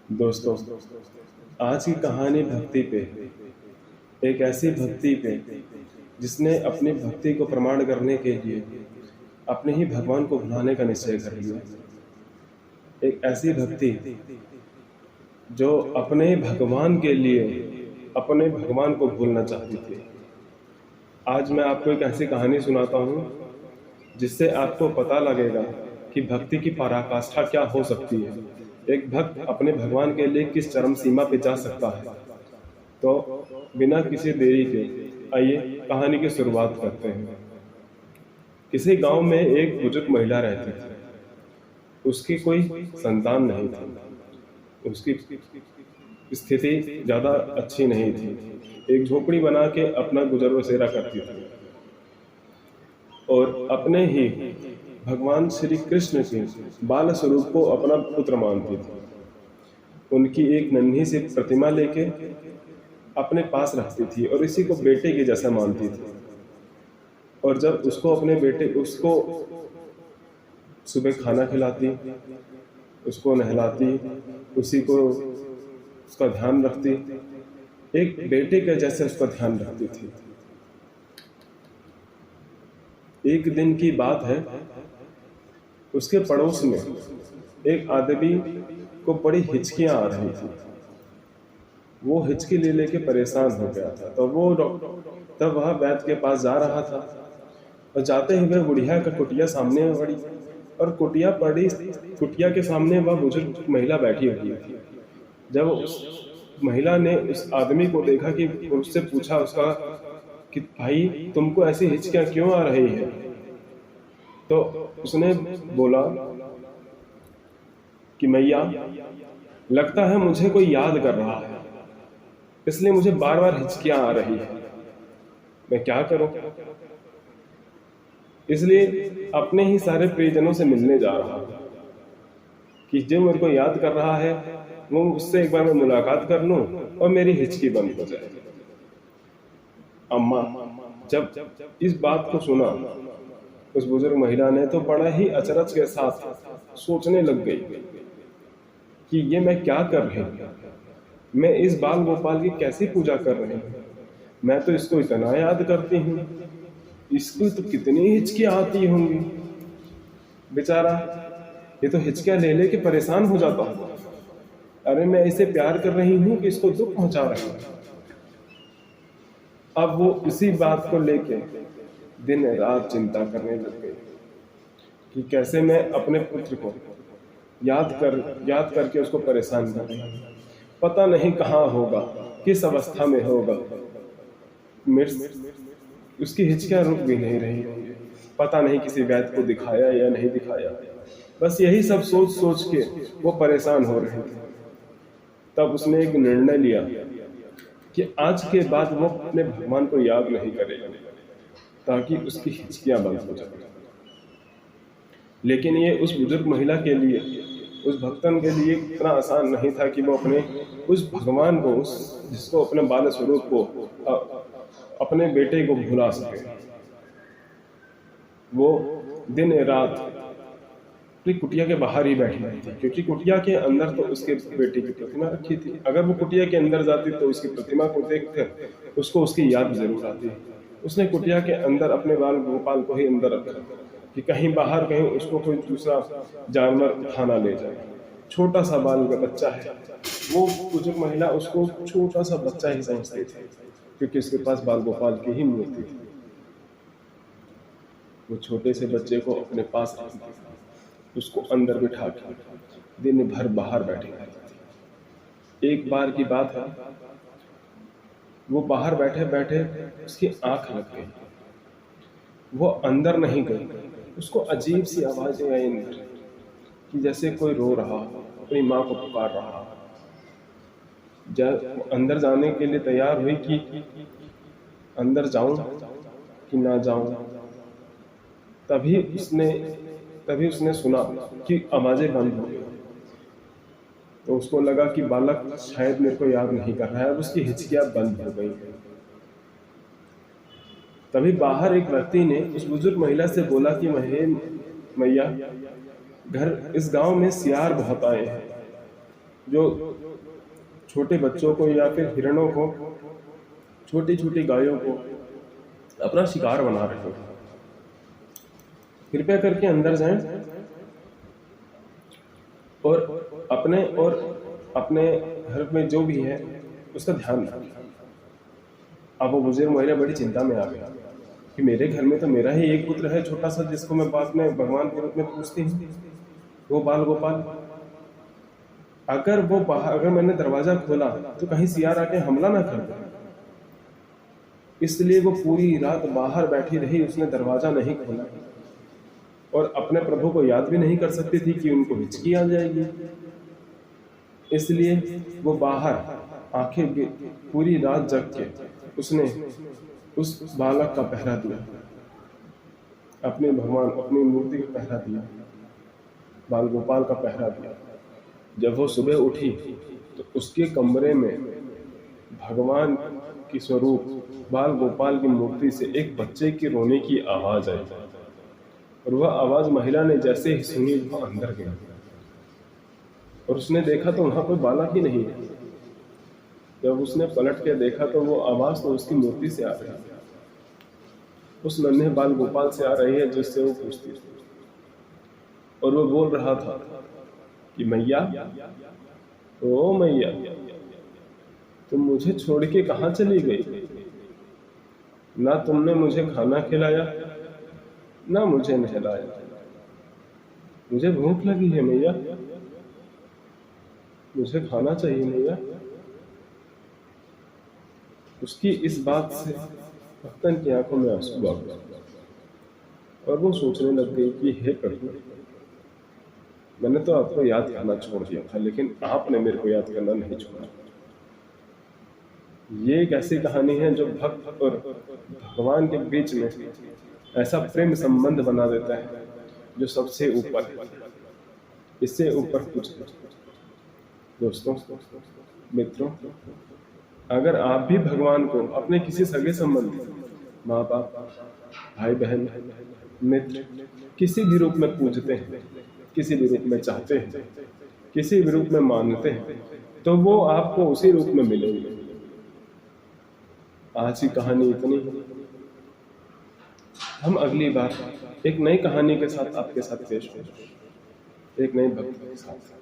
दोस्तों, आज की कहानी भक्ति पे, एक ऐसी भक्ति पे जिसने अपनी भक्ति को प्रमाण करने के लिए अपने ही भगवान को भुलाने का निश्चय कर लिया। एक ऐसी भक्ति जो अपने भगवान के लिए अपने भगवान को भूलना चाहती थी। आज मैं आपको एक ऐसी कहानी सुनाता हूँ जिससे आपको पता लगेगा कि भक्ति की पराकाष्ठा क्या हो सकती है। एक भक्त अपने भगवान के लिए किस चरम सीमा पे जा सकता है। तो बिना किसी देरी के आइए कहानी की शुरुआत करते हैं। किसी गांव में एक बुजुर्ग महिला रहती थी। उसकी कोई संतान नहीं थी। उसकी स्थिति ज्यादा अच्छी नहीं थी। एक झोपड़ी बना के अपना गुजर बसेरा करती थी और अपने ही भगवान श्री कृष्ण के बाल स्वरूप को अपना पुत्र मानती थी। उनकी एक नन्ही सी प्रतिमा लेके अपने पास रखती थी और इसी को बेटे के जैसा मानती थी। और जब उसको सुबह खाना खिलाती, उसको नहलाती, उसी को उसका ध्यान रखती, एक बेटे के जैसे उसका ध्यान रखती थी। एक दिन की बात है, उसके पड़ोस में एक आदमी को बड़ी हिचकियां आ रही थी। वो हिचकी ले लेके परेशान हो गया था। तब वह वैद्य के पास जा रहा था और जाते हुए बुढ़िया का कुटिया सामने पड़ी और कुटिया के सामने वह बुजुर्ग महिला बैठी हुई थी। जब उस महिला ने उस आदमी को देखा कि उससे पूछा उसका कि भाई तुमको ऐसी हिचकियां क्यों आ रही है, तो उसने बोला कि मैया, लगता है मुझे कोई याद कर रहा है, इसलिए मुझे बार बार हिचकियां आ रही है। मैं क्या करूं? इसलिए अपने ही सारे प्रियजनों से मिलने जा रहा हूं कि जो मेरे को याद कर रहा है वो उससे एक बार मैं मुलाकात कर लूं और मेरी हिचकी बंद हो जाए। अम्मा जब इस बात को सुना, उस बुजुर्ग महिला ने तो बड़ा ही अचरज के साथ सोचने लग गई कि ये मैं क्या कर रही हूं। मैं इस बाल गोपाल की कैसी पूजा कर रही हूं। मैं तो इसको इतना याद करती हूँ, इसको तो कितनी हिचकियां आती होंगी। बेचारा ये तो हिचकियां ले लेके परेशान हो जाता हूँ। अरे मैं इसे प्यार कर रही हूँ कि इसको दुख पहुंचा रही हूँ। अब वो इसी बात को लेके दिन रात चिंता करने लग गई कि कैसे मैं अपने पुत्र को याद करके उसको परेशान कर रही हूँ। पता नहीं कहाँ होगा, किस अवस्था में होगा। उसकी हिचकियां रुक भी नहीं रही होंगी। पता नहीं किसी वैद्य को दिखाया या नहीं दिखाया। बस यही सब सोच सोच के वो परेशान हो रहे थे। तब उसने एक निर्णय लिया कि आज के बाद वो अपने भगवान को याद नहीं करेगा ताकि उसकी हिचकियां बंद हो जाए। लेकिन ये उस बुजुर्ग महिला के लिए, उस भक्तन के लिए इतना आसान नहीं था कि वो अपने उस भगवान को, जिसको अपने बाल स्वरूप को, अपने बेटे को भुला सके। वो दिन रात अपनी कुटिया के बाहर ही बैठी रहती थी, क्योंकि कुटिया के अंदर तो उसके बेटे की प्रतिमा रखी थी। अगर वो कुटिया के अंदर जाती तो उसकी प्रतिमा को देखकर उसको उसकी याद जरूर आती। उसने कुटिया के अंदर अपने बाल गोपाल को ही अंदर रखा कि कहीं बाहर कहीं उसको कोई दूसरा जानवर उठाना ले जाए। छोटा सा बाल का बच्चा है, वो बुजुर्ग महिला उसको छोटा सा बच्चा ही समझती थी, क्योंकि उसके पास बाल गोपाल की ही मूर्ति थी। वो छोटे से बच्चे को अपने पास रखती थी, उसको अंदर बिठा के दिन भर बाहर बैठी रहती थी। एक बार की बात है, वो बाहर बैठे बैठे उसकी आंख लग गई। वो अंदर नहीं गई। उसको अजीब सी आवाजें आई अंदर कि जैसे कोई रो रहा, अपनी माँ को पुकार रहा। जब अंदर जाने के लिए तैयार हुई कि अंदर जाऊं कि ना जाऊं, तभी उसने सुना कि आवाजें बंद हो गई। तो उसको लगा कि बालक शायद मेरे को याद नहीं कर रहा है। उसकी हिचकियां बंद हो गई। तभी बाहर एक व्यक्ति ने उस बुजुर्ग महिला से बोला कि मैया, इस गांव में सियार बहुत आए हैं जो छोटे बच्चों को या फिर हिरणों को, छोटी छोटी गायों को अपना शिकार बना रहे हैं। कृपया करके अंदर जाएं और अपने घर में जो भी है उसका ध्यान रखें। अब वो बुजुर्ग महिला बड़ी चिंता में आ गई कि मेरे घर में तो मेरा ही एक पुत्र है छोटा सा, जिसको मैं बाद में भगवान के रूप में पूछती हूँ, वो बाल गोपाल। अगर मैंने दरवाजा खोला तो कहीं सियार आके हमला ना कर दे, इसलिए वो पूरी रात बाहर बैठी रही, उसने दरवाजा नहीं खोला और अपने प्रभु को याद भी नहीं कर सकती थी कि उनको हिचकी आ जाएगी, इसलिए वो बाहर आंखें पूरी रात जग के उसने उस बालक का पहरा दिया, अपने भगवान, अपनी मूर्ति का पहरा दिया, बाल गोपाल का पहरा दिया। जब वो सुबह उठी तो उसके कमरे में भगवान की स्वरूप बाल गोपाल की मूर्ति से एक बच्चे की रोने की आवाज आई और वह आवाज महिला ने जैसे ही सुनी वो अंदर गया और उसने देखा तो वहां कोई बालक ही नहीं है। जब उसने पलट के देखा तो वो आवाज तो उसकी मूर्ति से आ रही है, उस नन्हे बाल गोपाल से आ रही है जिससे वो पूछती थी, और वो बोल रहा था कि मैया, ओ मैया, तुम मुझे छोड़ के कहाँ चली गई? ना तुमने मुझे खाना खिलाया, ना मुझे नहलाया, मुझे भूख लगी है मैया, मुझे खाना चाहिए मैया। उसकी इस बात से भक्तन की आंखों में आंसू आ गए और वो सोचने लग गई कि हे प्रभु, मैंने तो आपको याद करना छोड़ दिया था, लेकिन आपने मेरे को याद करना नहीं छोड़ा। ये एक ऐसी कहानी है जो भक्त और भगवान के बीच में ऐसा प्रेम संबंध बना देता है जो सबसे ऊपर है, इससे ऊपर कुछ नहीं। दोस्तों, मित्रों, अगर आप भी भगवान को अपने किसी सगे संबंधी, माँ बाप, भाई बहन, मित्र, किसी भी रूप में पूजते हैं, किसी भी रूप में चाहते हैं, किसी भी रूप में मानते हैं, तो वो आपको उसी रूप में मिलेंगे। आज की कहानी इतनी। हम अगली बार एक नई कहानी के साथ आपके साथ पेश होंगे, एक नए भक्त के साथ।